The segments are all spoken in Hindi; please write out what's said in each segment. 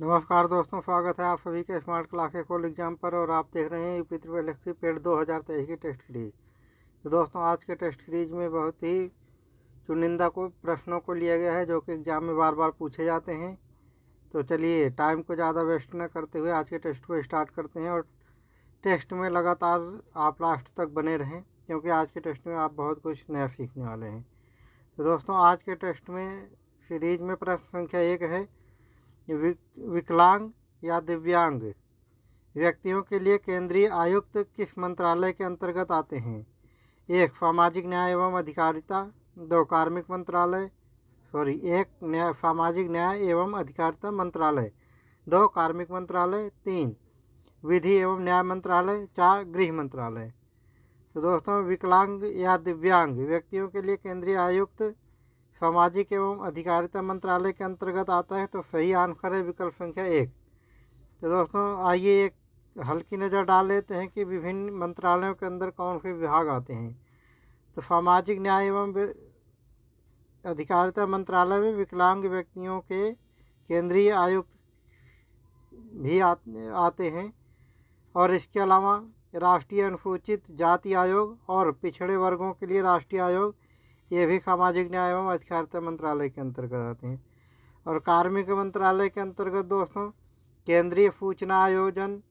नमस्कार दोस्तों, स्वागत है आप सभी के स्मार्ट क्लास के कोल एग्जाम पर। और आप देख रहे हैं यूपी ट्रिपल एसपी पेड 2023 की टेस्ट सीरीज। तो दोस्तों, आज के टेस्ट सीरीज में बहुत ही चुनिंदा को प्रश्नों को लिया गया है जो कि एग्जाम में बार बार पूछे जाते हैं। तो चलिए, टाइम को ज़्यादा वेस्ट न करते हुए आज के टेस्ट को स्टार्ट करते हैं। और टेस्ट में लगातार आप लास्ट तक बने रहें, क्योंकि आज के टेस्ट में आप बहुत कुछ नया सीखने वाले हैं। तो दोस्तों, आज के टेस्ट में सीरीज में प्रश्न संख्या 1 है, विकलांग या दिव्यांग व्यक्तियों के लिए केंद्रीय आयुक्त किस मंत्रालय के अंतर्गत आते हैं? 1. सामाजिक न्याय एवं अधिकारिता। 2. कार्मिक मंत्रालय। सामाजिक न्याय एवं अधिकारिता मंत्रालय। 2. कार्मिक मंत्रालय। 3. विधि एवं न्याय मंत्रालय। 4. गृह मंत्रालय। तो दोस्तों, विकलांग या दिव्यांग व्यक्तियों के लिए केंद्रीय आयुक्त सामाजिक एवं अधिकारिता मंत्रालय के अंतर्गत आता है। तो सही आंसर है विकल्प संख्या 1। तो दोस्तों, आइए एक हल्की नज़र डाल लेते हैं कि विभिन्न मंत्रालयों के अंदर कौन से विभाग आते हैं। तो सामाजिक न्याय एवं अधिकारिता मंत्रालय में विकलांग व्यक्तियों के केंद्रीय आयुक्त भी आते हैं। और इसके अलावा राष्ट्रीय अनुसूचित जाति आयोग और पिछड़े वर्गों के लिए राष्ट्रीय आयोग, ये भी सामाजिक न्याय एवं अधिकारिता मंत्रालय के अंतर्गत आते हैं। और कार्मिक मंत्रालय के अंतर्गत दोस्तों केंद्रीय सूचना आयोजन,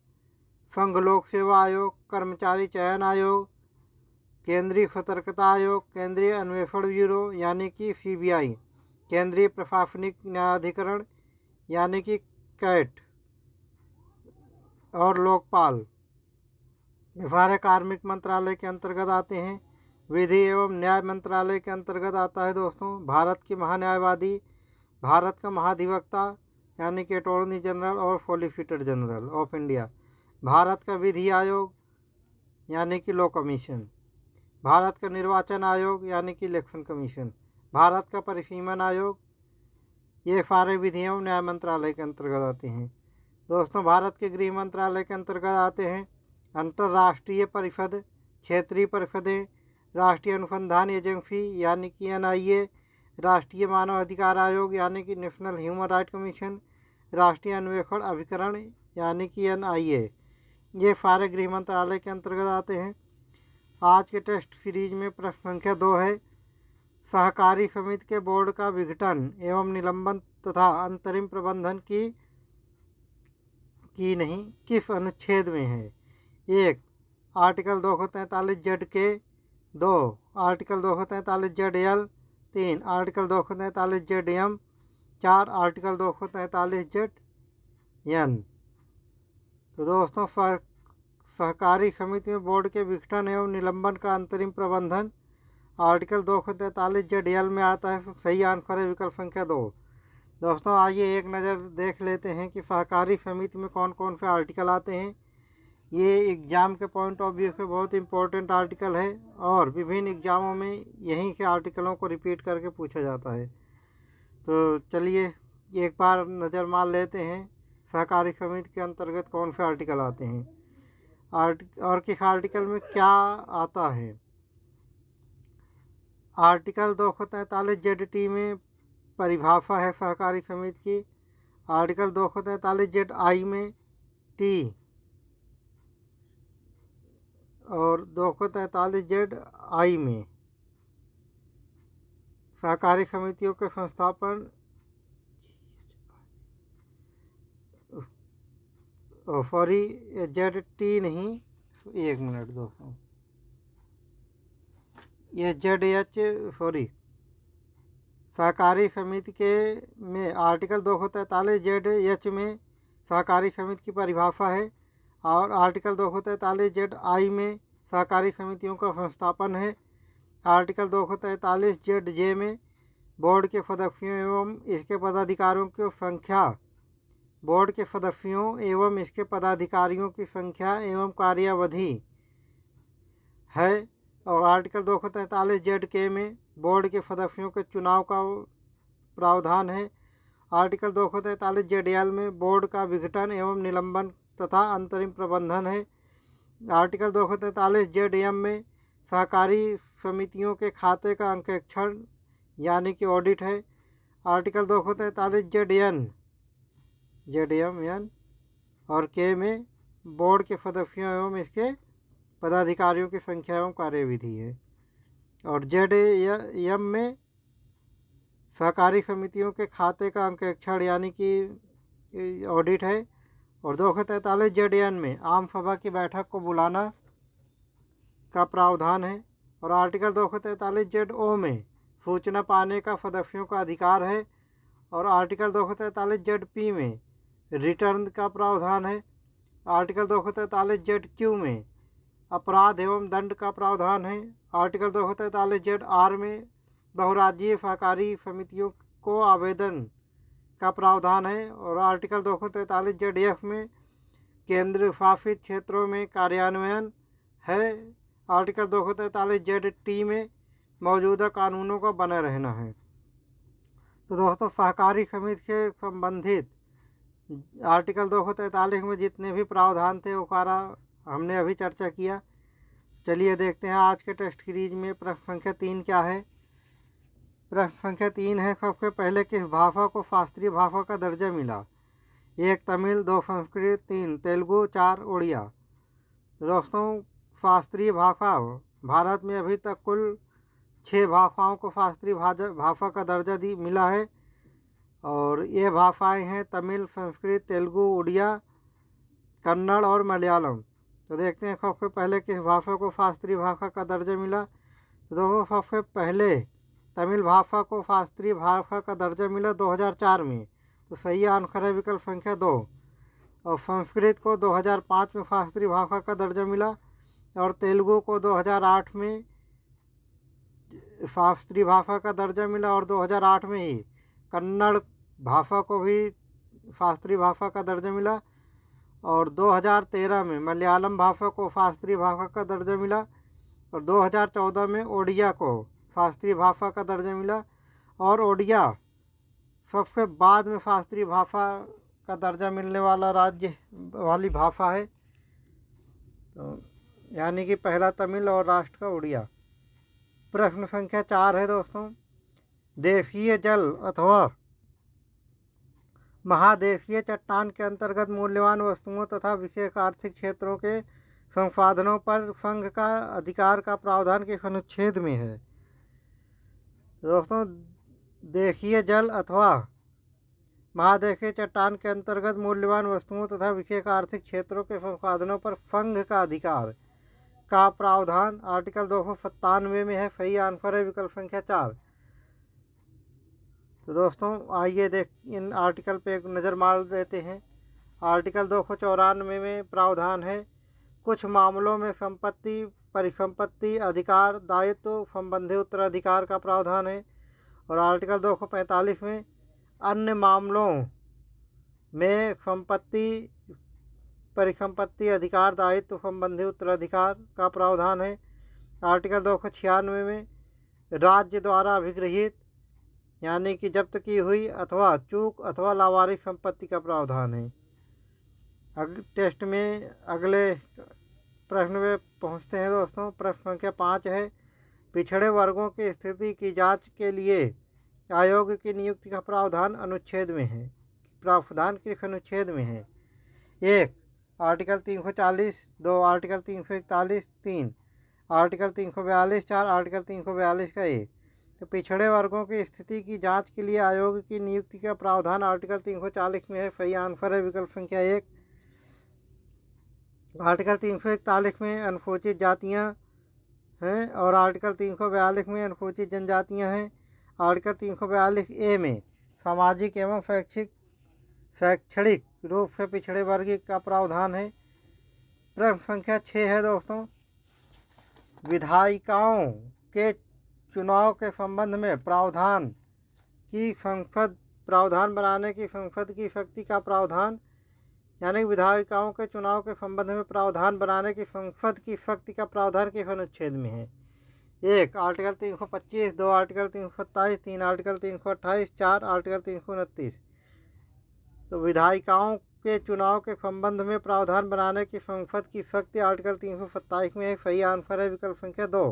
संघ लोक सेवा आयोग, कर्मचारी चयन आयोग, केंद्रीय सतर्कता आयोग, केंद्रीय अन्वेषण ब्यूरो यानी कि CBI, केंद्रीय प्रशासनिक न्यायाधिकरण यानी कि कैट और लोकपाल, ये सारे कार्मिक मंत्रालय के अंतर्गत आते हैं। विधि एवं न्याय मंत्रालय के अंतर्गत आता है दोस्तों भारत के महान्यायवादी, भारत का महाधिवक्ता यानी कि अटॉर्नी जनरल और solicitor general of India, Bharat का विधि आयोग यानी कि लॉ कमीशन, भारत का निर्वाचन आयोग यानी कि इलेक्शन कमीशन, भारत का परिसीमन आयोग, ये सारे विधि एवं न्याय मंत्रालय के अंतर्गत आते हैं। दोस्तों, भारत के गृह मंत्रालय के अंतर्गत आते हैं अंतर्राष्ट्रीय परिषद, क्षेत्रीय परिषदें, राष्ट्रीय अनुसंधान एजेंसी यानी कि NIA, राष्ट्रीय मानव अधिकार आयोग यानी कि नेशनल ह्यूमन राइट कमीशन, राष्ट्रीय अन्वेषण अभिकरण यानी कि NIA, ये सारे गृह मंत्रालय के अंतर्गत आते हैं। आज के टेस्ट सीरीज में प्रश्न संख्या 2 है, सहकारी समिति के बोर्ड का विघटन एवं निलंबन तथा अंतरिम प्रबंधन की नहीं किस अनुच्छेद में है? 1. आर्टिकल 243 के। 2. Article 243 L। 3. Article 243 M। 4. Article 243 N। तो दोस्तों, सहकारी समिति में बोर्ड के विघटन एवं निलंबन का अंतरिम प्रबंधन आर्टिकल 243 L में आता है। सही आंसर है विकल्प संख्या 2। दोस्तों, आइए एक नज़र देख लेते हैं कि सहकारी समिति में कौन कौन से आर्टिकल आते हैं। ये एग्ज़ाम के पॉइंट ऑफ व्यू से बहुत इंपॉर्टेंट आर्टिकल है और विभिन्न एग्ज़ामों में यहीं के आर्टिकलों को रिपीट करके पूछा जाता है। तो चलिए एक बार नज़र मार लेते हैं सहकारी समिति के अंतर्गत कौन से आर्टिकल आते हैं और किस आर्टिकल में क्या आता है। आर्टिकल 243 ZT में परिभाषा है सहकारी समिति की। आर्टिकल 243 ZI में T और 243 ZI में सहकारी समितियों के संस्थापन ZT नहीं, एक मिनट दोस्तों, ये सहकारी समिति के में आर्टिकल 243 ZH में सहकारी समिति की परिभाषा है और आर्टिकल 243 ZI में सहकारी समितियों का संस्थापन है। आर्टिकल 243 ZJ में बोर्ड के सदस्यों एवं इसके पदाधिकारियों की संख्या, बोर्ड के सदस्यों एवं इसके पदाधिकारियों की संख्या एवं कार्यावधि है। और आर्टिकल 243 ZK में बोर्ड के सदस्यों के चुनाव का प्रावधान है। आर्टिकल 243 ZL में बोर्ड का विघटन एवं निलंबन तथा अंतरिम प्रबंधन है। आर्टिकल 243 ZM में सहकारी समितियों के खाते का अंकेक्षण यानी कि ऑडिट है। आर्टिकल 243 ZN ZMN, और K में बोर्ड के सदस्यों एवं इसके पदाधिकारियों की संख्या एवं कार्यविधि है। और ZM में सहकारी समितियों के खाते का अंकेक्षण यानी कि ऑडिट है। और 243 ZN में आम सभा की बैठक को बुलाना का प्रावधान है। और आर्टिकल 243 ZO में सूचना पाने का सदस्यों का अधिकार है। और आर्टिकल 243 ZP में रिटर्न का प्रावधान है। आर्टिकल 243 ZQ में अपराध एवं दंड का प्रावधान है। आर्टिकल 243 ZR में बहुराज्यीय सहकारी समितियों को आवेदन का प्रावधान है। और आर्टिकल 243 ZF में केंद्र शासित क्षेत्रों में कार्यान्वयन है। आर्टिकल 243 ZT में मौजूदा कानूनों का बना रहना है। तो दोस्तों, सहकारी समिति से संबंधित आर्टिकल 243 में जितने भी प्रावधान थे वो सारा हमने अभी चर्चा किया। चलिए देखते हैं आज के टेस्ट सीरीज में प्रश्न संख्या 3 क्या है। प्रश्न संख्या 3 है, सबसे पहले किस भाषा को शास्त्रीय भाषा का दर्जा मिला? 1 तमिल, 2 संस्कृत, 3 तेलुगु, 4 उड़िया। तो दोस्तों, शास्त्रीय भाषा भारत में अभी तक कुल 6 भाषाओं को शास्त्रीय भाषा का दर्जा मिला है। और ये भाषाएं हैं तमिल, संस्कृत, तेलुगु, उड़िया, कन्नड़ और मलयालम। तो देखते हैं सबसे पहले किस भाषा को शास्त्रीय भाषा का दर्जा मिला। तो दोस्तों, सबसे पहले तमिल भाषा को शास्त्रीय भाषा का दर्जा मिला 2004 में। तो सही आंसर है विकल्प संख्या 2। और संस्कृत को 2005 में शास्त्रीय भाषा का दर्जा मिला। और तेलुगु को 2008 में शास्त्रीय भाषा का दर्जा मिला। और 2008 में ही कन्नड़ भाषा को भी शास्त्रीय भाषा का दर्जा मिला। और 2013 में मलयालम भाषा को शास्त्रीय भाषा का दर्जा मिला। और 2014 में ओडिया को शास्त्रीय भाषा का दर्जा मिला। और ओडिया सबसे बाद में शास्त्रीय भाषा का दर्जा मिलने वाला राज्य वाली भाषा है। तो यानी कि पहला तमिल और राष्ट्र का उड़िया। प्रश्न संख्या 4 है दोस्तों, देशीय जल अथवा महादेशीय चट्टान के अंतर्गत मूल्यवान वस्तुओं तथा विशेष आर्थिक क्षेत्रों के संसाधनों पर संघ का अधिकार का प्रावधान किस अनुच्छेद में है? दोस्तों, देशीय जल अथवा महादेशीय चट्टान के अंतर्गत मूल्यवान वस्तुओं तथा विशेष आर्थिक क्षेत्रों के संसाधनों पर संघ का अधिकार का प्रावधान आर्टिकल 297 में है। सही आंसर है विकल्प संख्या 4। तो दोस्तों, आइए इन आर्टिकल पे एक नज़र मार देते हैं। आर्टिकल 294 में प्रावधान है, कुछ मामलों में संपत्ति, परिसंपत्ति, अधिकार, दायित्व संबंधी उत्तराधिकार का प्रावधान है। और आर्टिकल 245 में अन्य मामलों में संपत्ति, परिसंपत्ति, अधिकार, दायित्व संबंधी उत्तराधिकार का प्रावधान है। आर्टिकल 296 में राज्य द्वारा अभिगृहित यानी कि जब्त की हुई अथवा चूक अथवा लावारिस संपत्ति का प्रावधान है। टेस्ट में अगले प्रश्न में पहुंचते हैं दोस्तों। प्रश्न संख्या 5 है, पिछड़े वर्गों की स्थिति की जांच के लिए आयोग की नियुक्ति का प्रावधान अनुच्छेद में है। प्रावधान किस अनुच्छेद में है? 1 आर्टिकल 340, 2 आर्टिकल 341, 3 आर्टिकल 342, 4 आर्टिकल 342 का ए। तो पिछड़े वर्गों की स्थिति की जांच के लिए आयोग की नियुक्ति का प्रावधान आर्टिकल 340 में है। सही आंसर है विकल्प संख्या 1। आर्टिकल 341 में अनुसूचित जातियां हैं। और आर्टिकल 342 में अनुसूचित जनजातियां हैं। आर्टिकल 342 ए में सामाजिक एवं शैक्षणिक रूप से पिछड़े वर्ग का प्रावधान है। प्रश्न संख्या 6 है दोस्तों, विधायिकाओं के चुनाव के संबंध में प्रावधान बनाने की संसद की शक्ति का प्रावधान यानी विधायिकाओं के चुनाव के संबंध में प्रावधान बनाने की संसद की शक्ति का प्रावधान किस अनुच्छेद में है? 1 आर्टिकल 325, 2 आर्टिकल 327, 3 आर्टिकल 328, 4 आर्टिकल 329। तो विधायिकाओं के चुनाव के संबंध में प्रावधान बनाने की संसद की शक्ति आर्टिकल 327 में एक सही आंसर है विकल्प संख्या 2।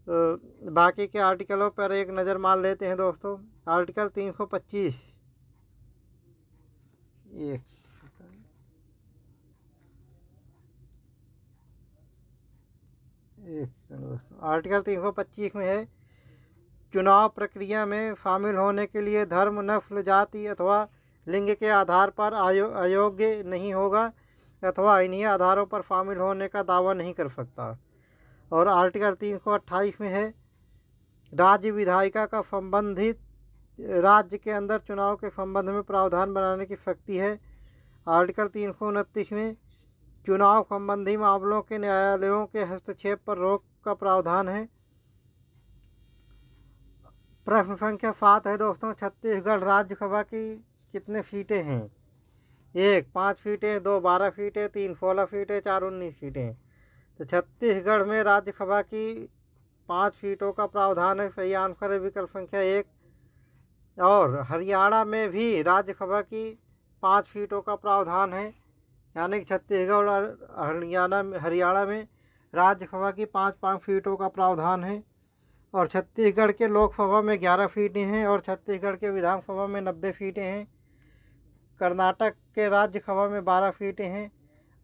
तो बाकी के आर्टिकलों पर एक नज़र मार लेते हैं दोस्तों। आर्टिकल 325 एक आर्टिकल 325 में है, चुनाव प्रक्रिया में शामिल होने के लिए धर्म, नस्ल, जाति अथवा लिंग के आधार पर अयोग्य नहीं होगा अथवा इन्हीं आधारों पर शामिल होने का दावा नहीं कर सकता। और आर्टिकल 328 में है, राज्य विधायिका का संबंधित राज्य के अंदर चुनाव के संबंध में प्रावधान बनाने की शक्ति है। आर्टिकल 329 में चुनाव संबंधी मामलों के न्यायालयों के हस्तक्षेप पर रोक का प्रावधान है। प्रश्न संख्या 7 है दोस्तों, छत्तीसगढ़ राज्यसभा की कितने सीटें हैं? 1 5 सीटें, 2 12 सीटें, 3 16 सीटें, 4 19 सीटें। तो छत्तीसगढ़ में राज्यसभा की 5 सीटों का प्रावधान है। सही आंसर है विकल्प संख्या 1। और हरियाणा में भी राज्यसभा की 5 सीटों का प्रावधान है, यानी कि छत्तीसगढ़ और हरियाणा में राज्यसभा की 5 सीटों का प्रावधान है। और छत्तीसगढ़ के लोकसभा में 11 सीटें हैं और छत्तीसगढ़ के विधानसभा में 90 सीटें हैं। कर्नाटक के राज्यसभा में 12 सीटें हैं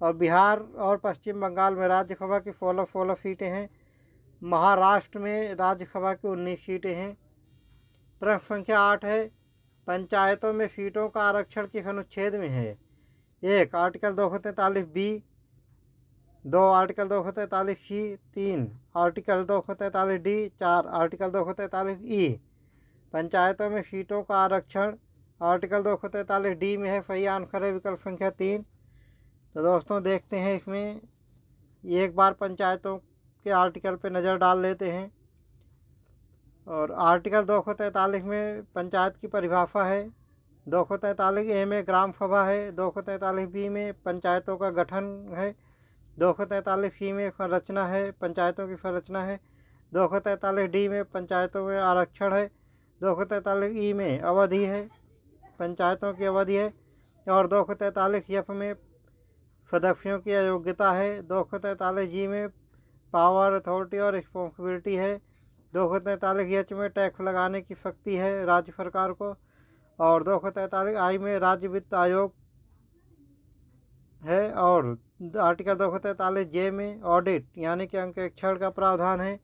और बिहार और पश्चिम बंगाल में राज्यसभा की 16 सीटें हैं। महाराष्ट्र में राज्यसभा की 19 सीटें हैं। प्रश्न संख्या 8 है, पंचायतों में सीटों का आरक्षण किस अनुच्छेद में है? 1 आर्टिकल 243 बी, 2 आर्टिकल 243 सी, 3 आर्टिकल 243 डी, 4 आर्टिकल 243 ई। पंचायतों में सीटों का आरक्षण आर्टिकल 243 डी में है। सही आंसर है विकल्प संख्या 3। तो दोस्तों देखते हैं इसमें, एक बार पंचायतों के आर्टिकल पे नज़र डाल लेते हैं। और आर्टिकल 243 में पंचायत की परिभाषा है, 243 ए में ग्राम सभा है, 243 बी में पंचायतों का गठन है, 243 सी में संरचना है, पंचायतों की संरचना है, 243 डी में पंचायतों में आरक्षण है, 243 ई में अवधि है, पंचायतों की अवधि है, और 243 एफ में सदस्यों की अयोग्यता है, 243 जी में पावर, अथॉरिटी और रिस्पॉन्सिबिलिटी है, 243 एच में टैक्स लगाने की शक्ति है राज्य सरकार को, और 243 आई में राज्य वित्त आयोग है, और आर्टिकल 243 जे में ऑडिट यानी कि अंकेक्षण का प्रावधान है,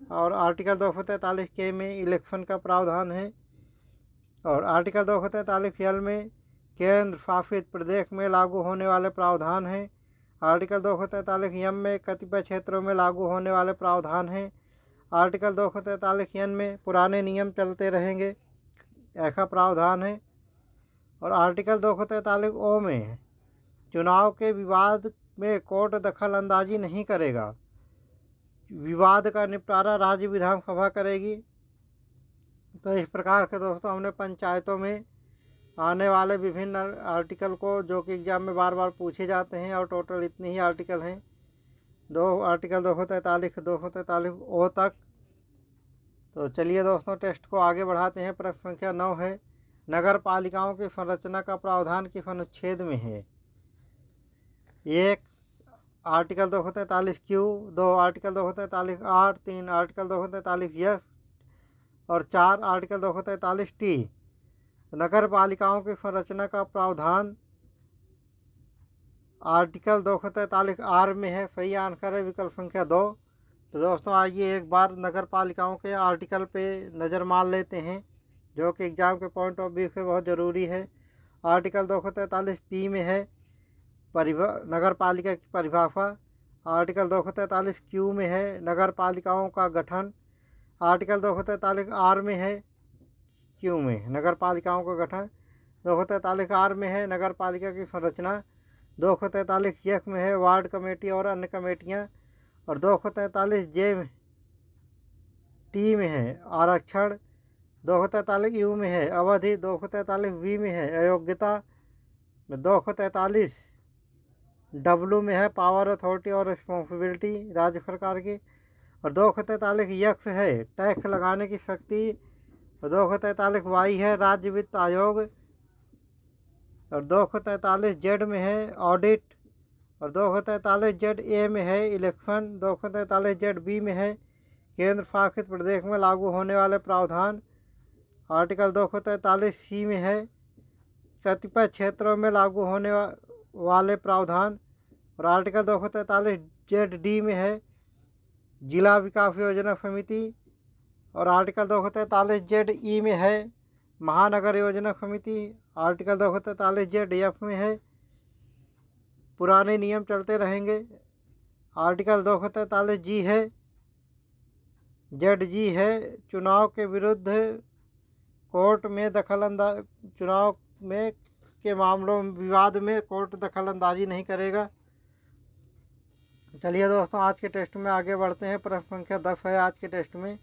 और आर्टिकल 243 के में इलेक्शन का प्रावधान है, और आर्टिकल 243 एल में केंद्र शासित प्रदेश में लागू होने वाले प्रावधान हैं। आर्टिकल 243 एम में कतिपय क्षेत्रों में लागू होने वाले प्रावधान हैं। आर्टिकल 243 एन में पुराने नियम चलते रहेंगे, ऐसा प्रावधान है। और आर्टिकल 243 ओ में चुनाव के विवाद में कोर्ट दखल अंदाजी नहीं करेगा, विवाद का निपटारा राज्य विधानसभा करेगी। तो इस प्रकार के दोस्तों हमने पंचायतों में आने वाले विभिन्न आर्टिकल को, जो कि एग्जाम में बार बार पूछे जाते हैं, और टोटल इतने ही आर्टिकल हैं, 2 आर्टिकल 243 ओ तक। तो चलिए दोस्तों टेस्ट को आगे बढ़ाते हैं। प्रश्न संख्या 9 है, नगर पालिकाओं की संरचना का प्रावधान किस अनुच्छेद में है? 1 article 243 Q, 2 article 243 R, 3 article 243 S, और 4 आर्टिकल 243 टी। नगर पालिकाओं की संरचना का प्रावधान आर्टिकल 243 आर में है। सही आंसर है विकल्प संख्या 2। तो दोस्तों आइए एक बार नगर पालिकाओं के आर्टिकल पे नज़र मार लेते हैं, जो कि एग्ज़ाम के पॉइंट ऑफ व्यू से बहुत ज़रूरी है। आर्टिकल 243 पी में है नगर पालिका की परिभाषा। आर्टिकल 243 क्यू में है नगर पालिकाओं का गठन। आर्टिकल 243 आर में है क्यू में नगर पालिकाओं का गठन। 243 आर में है नगर पालिका की संरचना। 243 यस में है वार्ड कमेटी और अन्य कमेटियाँ। और 243 जे में टी में है आरक्षण। 243 यू में है अवधि। 243 वी में है अयोग्यता। 243 डब्लू में है पावर, अथॉरिटी और रिस्पॉन्सिबिलिटी राज्य सरकार की। और 243 यक्स है टैक्स लगाने की शक्ति। और 243 वाई है राज्य वित्त आयोग। और 243 जेड में है ऑडिट। और 243 जेड ए में है इलेक्शन। 243 जेड बी में है केंद्र शासित प्रदेश में लागू होने वाले प्रावधान। आर्टिकल 243C में है कतिपय क्षेत्रों में लागू होने वाले प्रावधान। और आर्टिकल 243ZD में है जिला विकास योजना समिति। और आर्टिकल 243ZE में है महानगर योजना समिति। आर्टिकल 243ZF में है पुराने नियम चलते रहेंगे। आर्टिकल 243G है ZG है चुनाव के विरुद्ध कोर्ट में दखलअंदाज, चुनाव में के मामलों विवाद में कोर्ट दखलअंदाजी नहीं करेगा। चलिए दोस्तों, आज के टेस्ट में आगे बढ़ते हैं। प्रश्न संख्या 10 है आज के टेस्ट में,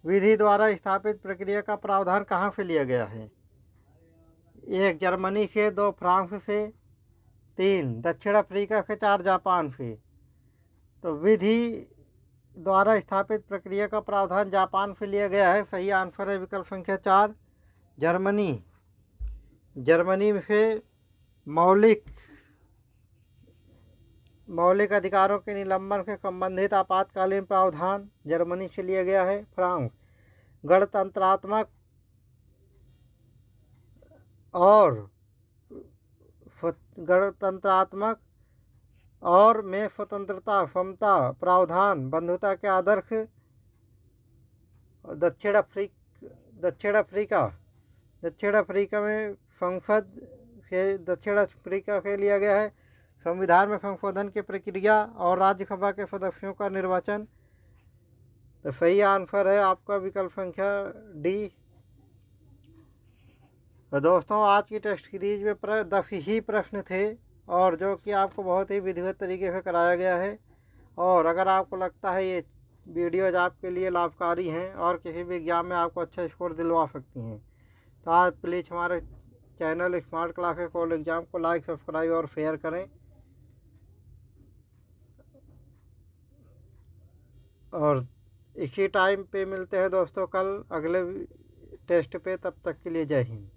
विधि द्वारा स्थापित प्रक्रिया का प्रावधान कहाँ से लिया गया है? 1 जर्मनी से, 2 फ्रांस से, 3 दक्षिण अफ्रीका से, 4 जापान से। तो विधि द्वारा स्थापित प्रक्रिया का प्रावधान जापान से लिया गया है। सही आंसर है विकल्प संख्या 4 जर्मनी। जर्मनी से मौलिक अधिकारों के निलंबन से संबंधित आपातकालीन प्रावधान जर्मनी से लिया गया है। फ्रांस गणतंत्रात्मक और में स्वतंत्रता, समता, प्रावधान, बंधुता के आदर्श। दक्षिण अफ्रीका में संसद से दक्षिण अफ्रीका से लिया गया है। संविधान में संशोधन की प्रक्रिया और राज्यसभा के सदस्यों का निर्वाचन। तो सही आंसर है आपका विकल्प संख्या डी। तो दोस्तों, आज की टेस्ट सीरीज में 10 ही प्रश्न थे और जो कि आपको बहुत ही विधिवत तरीके से कराया गया है। और अगर आपको लगता है ये वीडियोज आपके लिए लाभकारी हैं और किसी भी एग्जाम में आपको अच्छा स्कोर दिलवा सकती हैं, तो आप प्लीज़ हमारे channel smart classes all exam को लाइक, सब्सक्राइब और शेयर करें। और इसी टाइम पे मिलते हैं दोस्तों कल अगले टेस्ट पे। तब तक के लिए जय हिंद।